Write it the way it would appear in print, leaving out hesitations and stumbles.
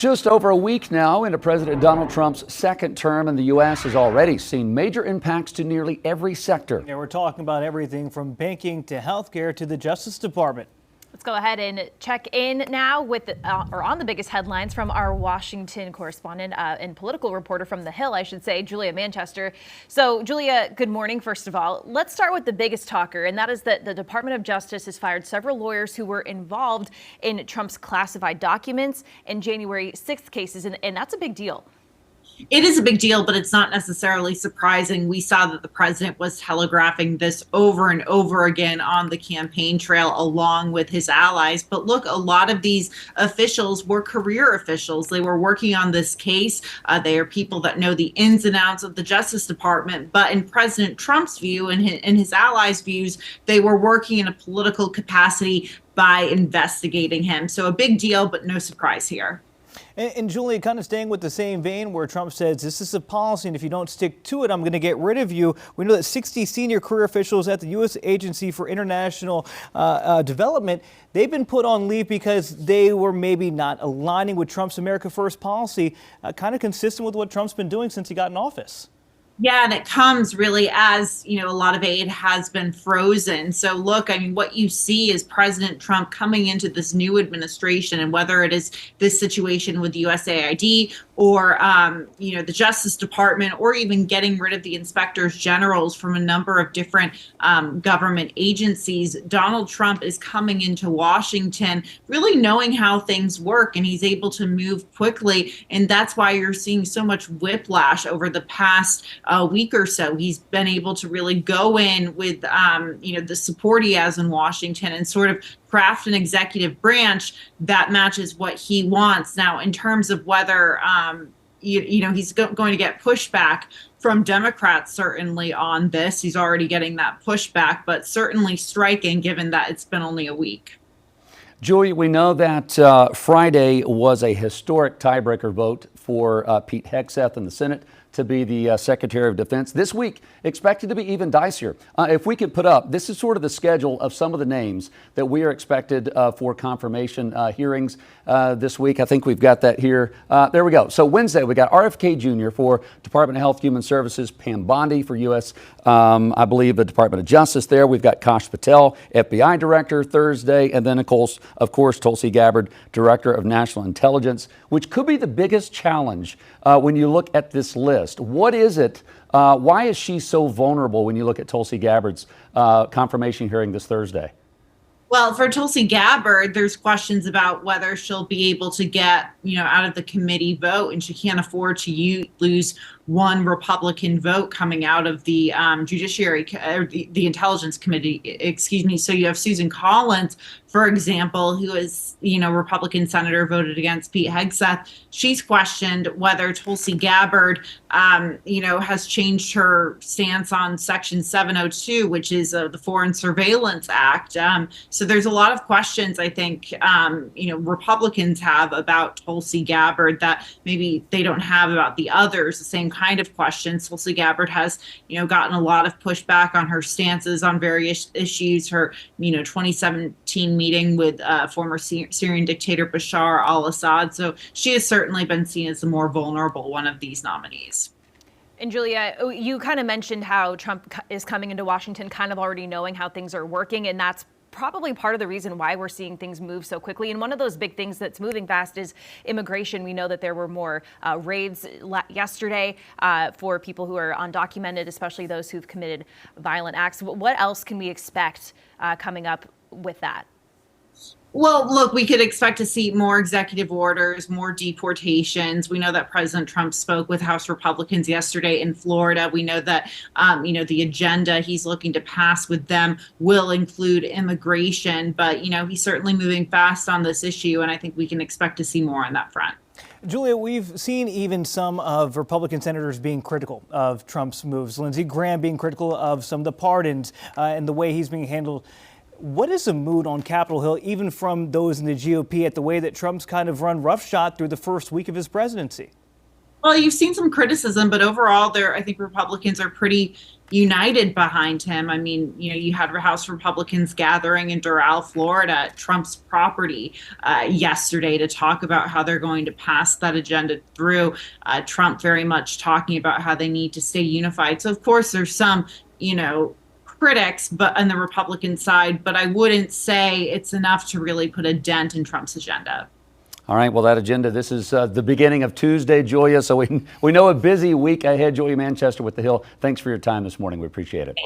Just over a week now into President Donald Trump's second term, and the U.S. has already seen major impacts to nearly every sector. Yeah, we're talking about everything from banking to healthcare to the Justice Department. Let's go ahead and check in now with or on the biggest headlines from our Washington correspondent and political reporter from The Hill, I should say, Julia Manchester. So, Julia, good morning, first of all. Let's start with the biggest talker, and that is that the Department of Justice has fired several lawyers who were involved in Trump's classified documents and January 6th cases, and that's a big deal. It is a big deal, but it's not necessarily surprising. We saw that the president was telegraphing this over and over again on the campaign trail along with his allies. But look, a lot of these officials were career officials. They were working on this case. They are people that know the ins and outs of the Justice Department. But in President Trump's view and his allies' views, they were working in a political capacity by investigating him. So a big deal, but no surprise here. And Julia, kind of staying with the same vein where Trump says this is a policy and if you don't stick to it, I'm going to get rid of you. We know that 60 senior career officials at the U.S. Agency for International Development, they've been put on leave because they were maybe not aligning with Trump's America First policy, kind of consistent with what Trump's been doing since he got in office. Yeah, and it comes really as, a lot of aid has been frozen. So look, I mean, what you see is President Trump coming into this new administration, and whether it is this situation with USAID or, the Justice Department, or even getting rid of the inspectors generals from a number of different government agencies, Donald Trump is coming into Washington really knowing how things work, and he's able to move quickly. And that's why you're seeing so much whiplash over the past week or so. He's been able to really go in with, the support he has in Washington and sort of craft an executive branch that matches what he wants. Now, in terms of whether, he's going to get pushback from Democrats, certainly on this. He's already getting that pushback, but certainly striking given that it's been only a week. Julia, we know that Friday was a historic tiebreaker vote for Pete Hegseth in the Senate to be the Secretary of Defense. This week, expected to be even dicier. If we could put up, this is sort of the schedule of some of the names that we are expected for confirmation hearings this week. I think we've got that here. There we go. So Wednesday, we got RFK Jr. for Department of Health Human Services, Pam Bondi for U.S., I believe, the Department of Justice there. We've got Kash Patel, FBI Director, Thursday, and then, of course, Tulsi Gabbard, Director of National Intelligence, which could be the biggest challenge when you look at this list. What is it? Why is she so vulnerable when you look at Tulsi Gabbard's confirmation hearing this Thursday? Well, for Tulsi Gabbard, there's questions about whether she'll be able to get, out of the committee vote, and she can't afford to lose one Republican vote coming out of the Judiciary, or the Intelligence Committee, excuse me. So you have Susan Collins, for example, who is, Republican senator, voted against Pete Hegseth. She's questioned whether Tulsi Gabbard, has changed her stance on Section 702, which is the Foreign Surveillance Act. So there's a lot of questions, I think, Republicans have about Tulsi Gabbard that maybe they don't have about the others, the same kind of questions. Tulsi Gabbard has, gotten a lot of pushback on her stances on various issues. Her, 2017 meeting with former Syrian dictator Bashar al-Assad. So she has certainly been seen as the more vulnerable one of these nominees. And Julia, you kind of mentioned how Trump is coming into Washington kind of already knowing how things are working, and that's probably part of the reason why we're seeing things move so quickly. And one of those big things that's moving fast is immigration. We know that there were more raids yesterday for people who are undocumented, especially those who've committed violent acts. What else can we expect coming up with that? Well, look, we could expect to see more executive orders, more deportations. We know that President Trump spoke with House Republicans yesterday in Florida. We know that, the agenda he's looking to pass with them will include immigration. But, he's certainly moving fast on this issue, and I think we can expect to see more on that front. Julia, we've seen even some of Republican senators being critical of Trump's moves. Lindsey Graham being critical of some of the pardons and the way he's being handled. What is the mood on Capitol Hill, even from those in the GOP, at the way that Trump's kind of run roughshod through the first week of his presidency? Well, you've seen some criticism, but overall, I think Republicans are pretty united behind him. I mean, you had House Republicans gathering in Doral, Florida, at Trump's property yesterday to talk about how they're going to pass that agenda through. Trump very much talking about how they need to stay unified. So, of course, there's some, critics, but on the Republican side, but I wouldn't say it's enough to really put a dent in Trump's agenda. All right, well, that agenda, this is the beginning of Tuesday, Julia, so we know a busy week ahead. Julia Manchester with The Hill, thanks for your time this morning. We appreciate it.